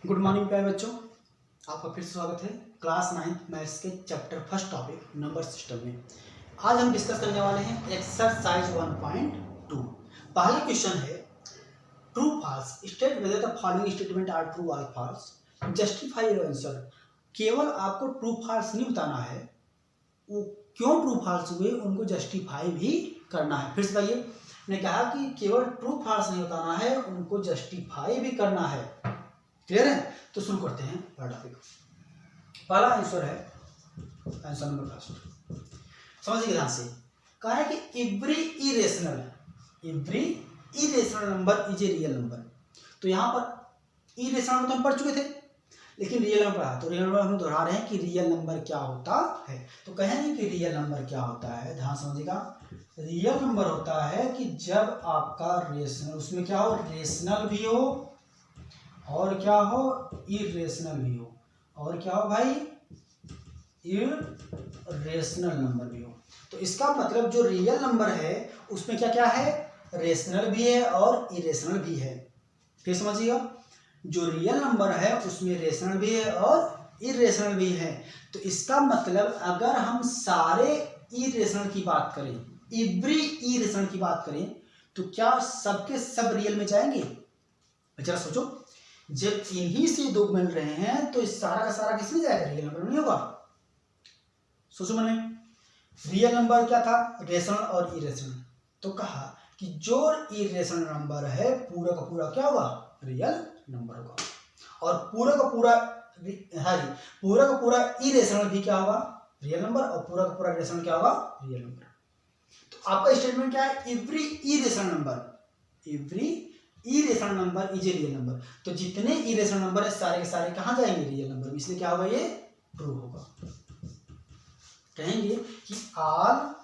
Good morning प्यारे बच्चों, आपका फिर से स्वागत है क्लास 9 मैथ्स के chapter first topic number system में। आज हम डिस्कस करने वाले हैं एक्सरसाइज 1.2। पहला क्वेश्चन है true false, state whether the following statement are true और फॉल्स, जस्टिफाई योर आंसर। केवल आपको ट्रू फॉल्स नहीं बताना है, वो क्यों ट्रू फॉल्स हुए उनको जस्टिफाई भी करना है। फिर से बताइए, मैंने कहा कि केवल ट्रू फॉल्स नहीं बताना है, उनको जस्टिफाई भी करना है। क्लियर है? तो शुरू करते हैं पहला टॉपिक। पहला आंसर है आंसर नंबर फर्स्ट। समझिए ध्यान से, कहा है कि every irrational number is a real number. तो यहाँ पर इरेशनल नंबर तो हम पढ़ चुके थे, लेकिन रियल नंबर आया तो रियल नंबर हम दोहरा रहे हैं कि रियल नंबर क्या होता है। तो कहेंगे कि रियल नंबर क्या होता है, ध्यान समझिएगा। रियल नंबर होता है कि जब आपका रेशनल, उसमें क्या हो, रेशनल भी हो और क्या हो, इरेशनल भी हो, और क्या हो भाई, इरेशनल नंबर भी हो। तो इसका मतलब जो रियल नंबर है उसमें क्या क्या है, रेशनल भी है और इरेशनल भी है। फिर समझिएगा, जो रियल नंबर है उसमें रेशनल भी है और इरेशनल भी है। तो इसका मतलब अगर हम सारे इरेशनल की बात करें, एवरी इरेशनल की बात करें, तो क्या सबके सब रियल में जाएंगे? जरा सोचो, जब इन्हीं से दो मिल रहे हैं तो इस सारा का सारा किसमें जाएगा, रियल नंबर में नहीं होगा। सोचो मैंने, रियल नंबर क्या था, रेशनल और इरेशनल। तो कहा कि जो इरेशनल नंबर है पूरा का पूरा क्या होगा, रियल नंबर होगा, और पूरा का पूरा इरेशनल भी क्या होगा, रियल नंबर, और पूरा का पूरा रेशनल क्या होगा, रियल नंबर। तो आपका स्टेटमेंट क्या है, every irrational number is a real number. तो जितने इरेशनल नंबर है सारे के सारे कहां जाएंगे, रियल नंबर में। इसलिए क्या होगा, ये ट्रू होगा। कहेंगे कि ऑल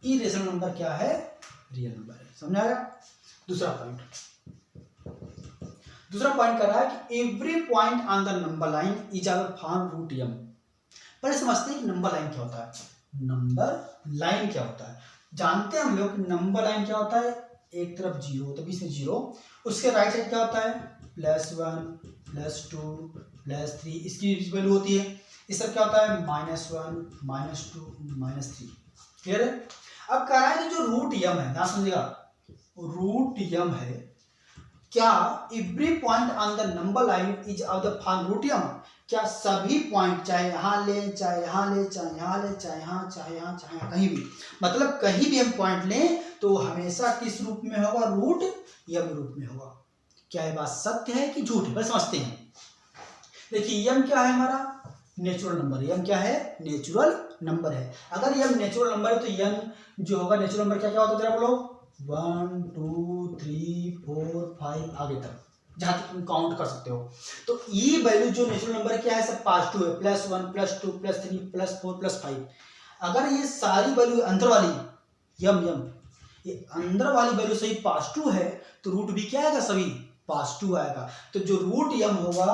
इरेशनल नंबर क्या है, रियल नंबर है। समझ आया? दूसरा पॉइंट कर रहा है कि every point on the number line is our form root m। पहले समझते हैं कि नंबर लाइन क्या होता है। नंबर लाइन क्या होता है, जानते हैं हम लोग नंबर लाइन क्या होता है, एक तरफ 0 तो बीच में 0, उसके राइट साइड क्या होता है, +1 +2 +3, इसकी वैल्यू होती है। इस तरफ क्या होता है, -1 -2 -3। क्लियर है? अब कह रहा है कि जो रूट m है, ध्यान समझिएगा, रूट m है, क्या every point on the number line is of the form root m। क्या सभी पॉइंट, चाहे यहाँ ले, चाहे यहाँ ले, चाहे यहाँ ले, चाहे यहाँ, चाहे यहाँ, चाहे यहाँ, कहीं भी, मतलब कहीं भी हम पॉइंट लें तो हमेशा किस रूप में होगा, रूट m रूप में होगा। क्या ये बात सत्य है कि झूठ है, बस समझते हैं। देखिए m क्या है, हमारा नेचुरल नंबर। m क्या है, नेचुरल नंबर है। अगर m नेचुरल नंबर है तो n जो होगा नेचुरल नंबर क्या क्या होता है, जरा बोलो। 1 2 3 4 5 आगे तक जहां तक तुम काउंट कर सकते हो। तो ये वैल्यू जो नेचुरल नंबर क्या है, सब पॉजिटिव है, +1 +2 +3 +4 +5। अगर ये सारी वैल्यू अंदर वाली यम ये अंदर वाली वैल्यू सही पॉजिटिव है तो रूट भी क्या आएगा, सभी पॉजिटिव आएगा। तो जो रूट m होगा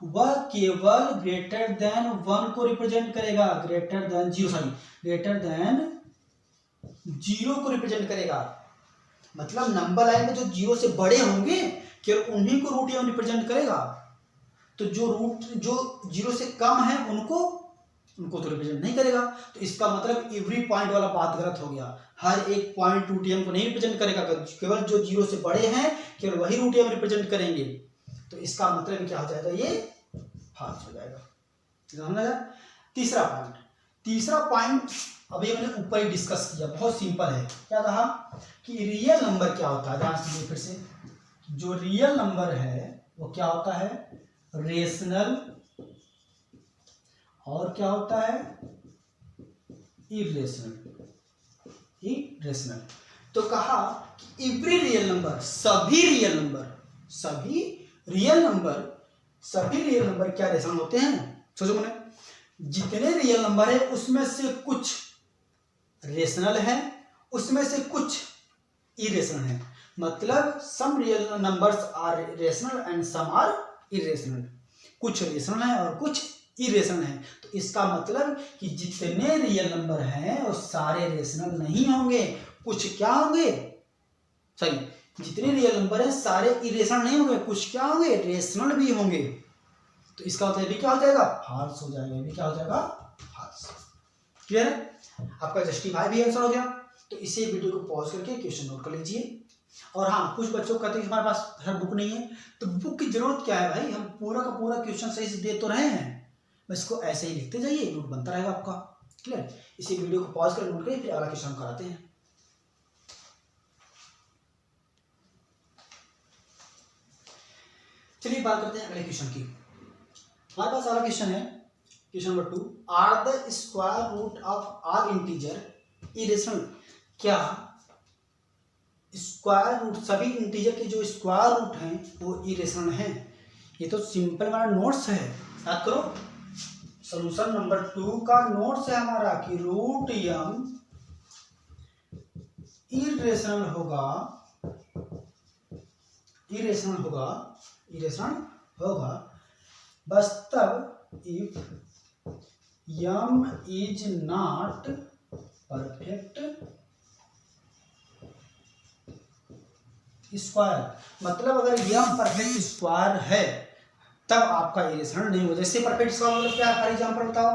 वह केवल ग्रेटर देन 1 को रिप्रेजेंट करेगा, ग्रेटर देन 0 को रिप्रेजेंट करेगा। मतलब नंबर लाइन में जो 0 से बड़े होंगे केवल उन्हीं को रूट m रिप्रेजेंट करेगा। तो जो 0 से कम है उनको तो रिप्रेजेंट नहीं करेगा। तो इसका मतलब एवरी पॉइंट वाला बात गलत हो गया। हर एक पॉइंट रूट m को नहीं रिप्रेजेंट करेगा, केवल जो 0 से बड़े हैं केवल वही रूट m रिप्रेजेंट करेंगे। तो इसका मतलब क्या हो जाएगा, ये फॉल्स हो जाएगा। समझा? तीसरा पॉइंट अभी मैंने ऊपर ही डिस्कस किया, बहुत सिंपल है। क्या कहा कि रियल नंबर क्या होता है, ध्यान से फिर से। जो रियल नंबर है वो क्या होता है, रेशनल, और क्या होता है, इरेशनल। तो कहा कि एवरी रियल नंबर, सभी रियल नंबर क्या रेशनल होते हैं। सोचो मैंने, जितने रियल नंबर है उसमें से कुछ रेशनल है, उसमें से कुछ इरेशनल है। मतलब some real numbers are rational and some are irrational. कुछ रेशनल है और कुछ इरेशनल है। तो इसका मतलब कि जितने रियल नंबर हैं वो सारे रेशनल नहीं होंगे, कुछ क्या होंगे, सही जितने रियल नंबर हैं सारे इरेशनल नहीं होंगे, कुछ क्या होंगे, रेशनल भी होंगे। तो इसका मतलब भी क्या हो जाएगा, फॉल्स हो जाएगा, ये भी क्या हो जाएगा, फॉल्स। क्लियर है, आपका जस्टिफाई भी आंसर हो गया। तो इसे वीडियो को पॉज करके क्वेश्चन नोट कर लीजिए। और हाँ, कुछ बच्चों को कहते हैं हमारे पास बुक नहीं है, तो बुक की जरूरत क्या है भाई, हम पूरा का पूरा क्वेश्चन सही से दे तो रहे हैं, बस इसको ऐसे ही लिखते जाइए, नोट बनता रहेगा आपका। क्लियर, इसी वीडियो को पॉज कर नोट करिए, फिर अगला क्वेश्चन कराते हैं। चलिए बात करते हैं अगले क्वेश्चन की। हमारे पास अगला क्वेश्चन है, question number 2, are the square root of are integer irrational. क्या स्क्वायर रूट, सभी इंटीजर के जो स्क्वायर रूट हैं वो इरेशनल हैं? ये तो सिंपल हमारा नोट्स है, याद करो, सॉल्यूशन नंबर 2 का नोट्स है हमारा कि रूट यम इरेशनल होगा, इरेशनल होगा, इरेशनल होगा बस तब if m is not perfect square. मतलब अगर यम परफेक्ट स्क्वायर है तब आपका इरेशनल नहीं हो। जैसे परफेक्ट स्क्वायर मतलब क्या है, फॉर एग्जांपल बताओ,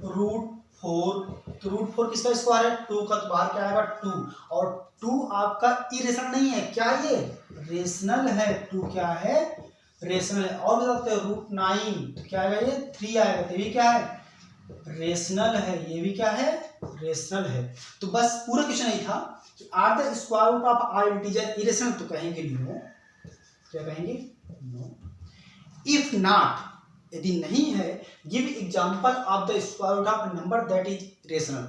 रूट 4, तो रूट 4 किसका स्क्वायर है, 2 का, तो बाहर क्या आएगा 2, और 2 आपका इरेशनल नहीं है, क्या ये रेशनल है, 2 क्या है, रेशनल है। और बता सकते हो रूट 9, तो क्या आएगा, ये 3 आएगा, तो ये क्या है, रेशनल है, ये भी क्या है, रेशनल है। तो बस पूरा क्वेश्चन यही था कि are the square root of are integer irrational, तो कहेंगे नो, क्या कहेंगे, नो। इफ नॉट, यदि नहीं है, give example of the square root of number that is rational.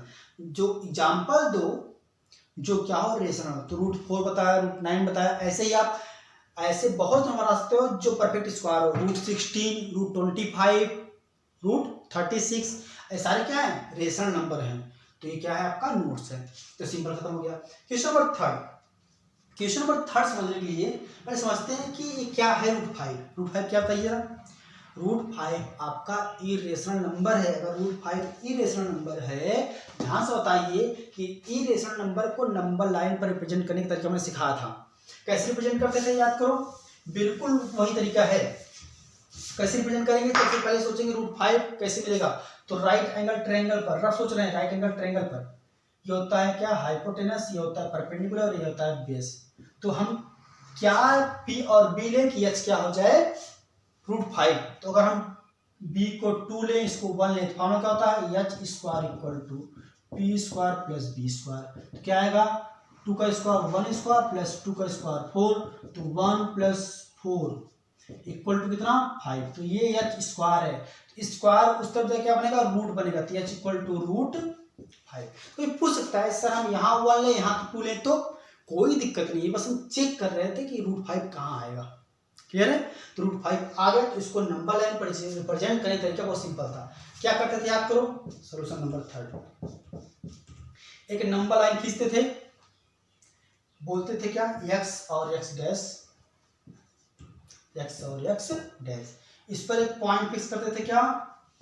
जो एग्जांपल दो जो क्या हो, रेशनल। तो रूट 4 बताया, रूट 9 बताया, ऐसे ही आप ऐसे बहुत नंबर आ सकते हो जो परफेक्ट स्क्वायर हो, रूट 16, रूट 25, रूट 36, ये सारे क्या है, रेशनल नंबर हैं। तो ये क्या है, आपका नोट्स है। तो सिंपल खत्म हो गया। क्वेश्चन नंबर 3, क्वेश्चन नंबर 3 समझने के लिए पहले समझते हैं कि ये क्या है रूट 5। रूट 5 क्या बताइए, रूट 5 आपका इरेशनल नंबर है। अगर रूट 5 इरेशनल नंबर है, ध्यान से बताइए कि इरेशनल नंबर को नंबर लाइन पर रिप्रेजेंट करने का तरीका मैंने सिखाया था। कैसे रिप्रेजेंट करते थे, याद करो, बिल्कुल वही तरीका है। कैसे रिप्रेजेंट करेंगे, सबसे पहले सोचेंगे रूट 5 कैसे मिलेगा, तो राइट एंगल ट्रायंगल पर, रफ सोच रहे हैं, राइट एंगल ट्रायंगल पर ये होता है क्या, हाइपोटेनस, ये होता है परपेंडिकुलर, और ये होता है बेस। तो हम क्या पी और बी लें कि एच क्या हो जाए, रूट 5। तो अगर हम b को 2 लें, इसको 1 लें, तो फॉर्मूला क्या होता है, H square equal to P square plus B square. तो क्या आएगा, 2 का स्क्वायर 1 स्क्वायर प्लस 2 का स्क्वायर 4, तो 1 प्लस 4 इक्वल टू कितना, 5। तो ये एच स्क्वायर है, तो स्क्वायर उस तरफ क्या बनेगा, रूट बनेगा, तो एच इक्वल टू रूट 5। तो ये पूछ सकता है सर हम यहाँ 1 लें, यहाँ 2 लें, तो कोई दिक्कत नहीं है, बस हम चेक कर रहे थे कि रूट 5 कहाँ आएगा। क्लियर है, तो रूट 5 आ गया, तो इसको नंबर लाइन पर रिप्रेजेंट करने तरीका बहुत सिंपल था। क्या करते थे, याद करो, सॉल्यूशन नंबर 3, एक नंबर लाइन खींचते थे, बोलते थे क्या, x और x डैश, x और x डैश, इस पर एक पॉइंट फिक्स करते थे, क्या,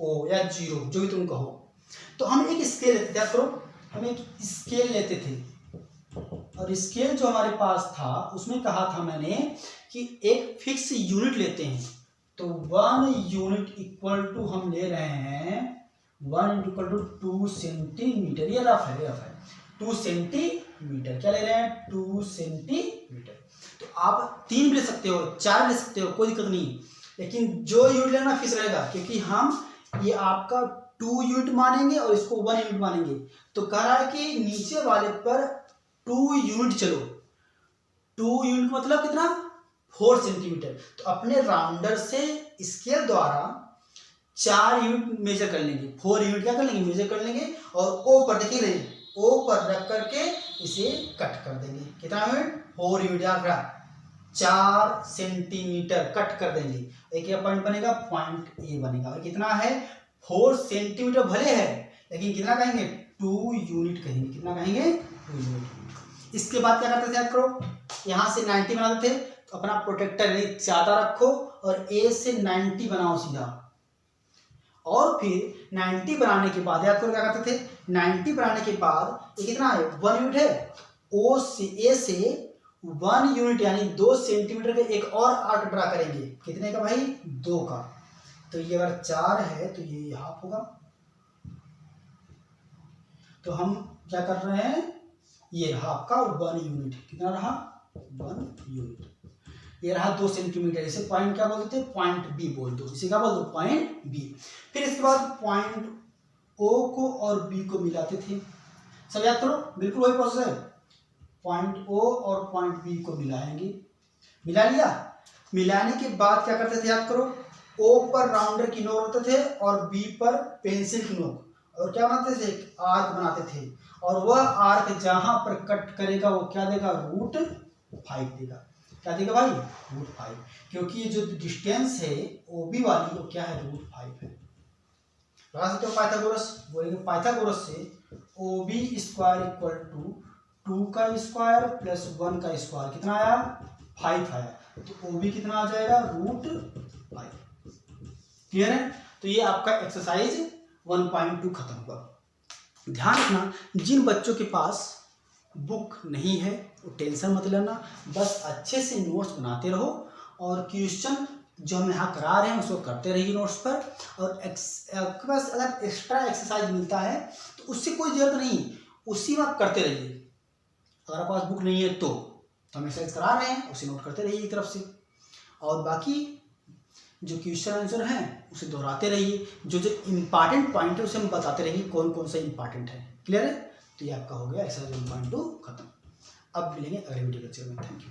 O या 0, जो भी तुम कहो। तो हम एक स्केल लेते थे, याद करो, हम एक स्केल लेते थे, और स्केल जो हमारे पास था उसमें कहा था मैंने कि एक फिक्स यूनिट लेते हैं। तो 1 यूनिट इक्वल टू हम ले रहे हैं 1 इक्वल टू 2 सेंटीमीटर। ये रफ है, 2 सेंटीमीटर। क्या ले रहे हैं, 2 सेंटीमीटर। तो आप 3 भी ले सकते हो, 4 ले सकते हो, कोई दिक्कत नहीं, लेकिन जो यूनिट लेना फिक्स रहेगा, क्योंकि हम ये आपका 2 यूनिट मानेंगे और इसको 1 यूनिट मानेंगे। तो कह रहा है कि नीचे वाले पर 2 यूनिट चलो, 2 यूनिट मतलब कितना, 4 सेंटीमीटर। तो अपने राउंडर से स्केल द्वारा 4 यूनिट मेजर कर लेंगे, 4 यूनिट क्या कर लेंगे, मेजर कर लेंगे, और ओ पर देखिए रहे, ओ पर रख करके इसे कट कर देंगे। कितना यूनिट, 4 यूनिट, याद रहा, 4 सेंटीमीटर कट कर देंगे। एक पॉइंट बनेगा, पॉइंट ए बनेगा, और कितना है, 4 सेंटीमीटर भले है, लेकिन कितना कहेंगे, 2 यूनिट कहेंगे। कितना कहेंगे, 2 यूनिट। इसके बाद क्या करते थे, याद करो, यहाँ से 90 बनाते थे, तो अपना प्रोटेक्टर ज्यादा रखो और ए से 90 बनाओ सीधा, और फिर 90 बनाने के बाद याद करो क्या करते थे, 90 बनाने के बाद ये कितना है, 1 यूनिट है, ओ से ए से 1 यूनिट यानी 2 सेंटीमीटर का एक और आर्क ड्रा करेंगे। कितने का भाई? 2 का। तो ये अगर 4 है तो ये हाफ होगा। तो हम क्या कर रहे हैं, ये हाफ का 1 यूनिट, कितना रहा? 1 यूनिट। ये रहा 2 सेंटीमीटर। इसे पॉइंट क्या बोलते थे? पॉइंट बी बोल दो। इसे क्या बोल दो? Point B. फिर इसके बाद पॉइंट ओ को और बी को मिलाते थे। सब याद करो, बिल्कुल वही प्रोसेस है। पॉइंट ओ और पॉइंट बी को मिलाएंगे। मिला लिया। मिलाने के बाद क्या करते थे? याद करो, ओ पर राउंडर की नोक रखते थे और बी पर पेंसिल की नोक, और क्या बनाते थे? एक आर्क बनाते थे। और वह आर्क जहां पर कट करेगा वो क्या देगा? √5 देगा। क्या देगा भाई? √5। क्योंकि जो डिस्टेंस है ओ बी वाली वो क्या है? √5 है। लगा सकते हो पाइथागोरस। बोलेंगे पाइथागोरस से O B square equal to 2 का स्क्वायर प्लस 1 का स्क्वायर, कितना आया? 5 आया। तो ओ बी कितना आ जाएगा? √5। क्लियर है? तो ये आपका एक्सरसाइज 1.2 खत्म हुआ। ध्यान रखना, जिन बच्चों के पास बुक नहीं है वो टेंशन मत लेना, बस अच्छे से नोट्स बनाते रहो और क्वेश्चन जो हम यहाँ करा रहे हैं उसको करते रहिए नोट्स पर। और आपके पास अगर एक्स्ट्रा एक्सरसाइज मिलता है तो उससे कोई जरूरत नहीं, उसी में आप करते रहिए। अगर आपके पास बुक नहीं है तो हम एक्सरसाइज करा रहे हैं, उसे नोट करते रहिए एक तरफ से, और बाकी जो क्वेश्चन आंसर हैं उसे दोहराते रहिए। जो जो इम्पॉर्टेंट पॉइंट है उसे हम बताते रहिए कौन कौन सा इम्पॉर्टेंट है। क्लियर है? तो ये आपका हो गया एक्सरसाइज 1.2 खत्म। अब मिलेंगे अगले वीडियो लेक्चर में। Thank you.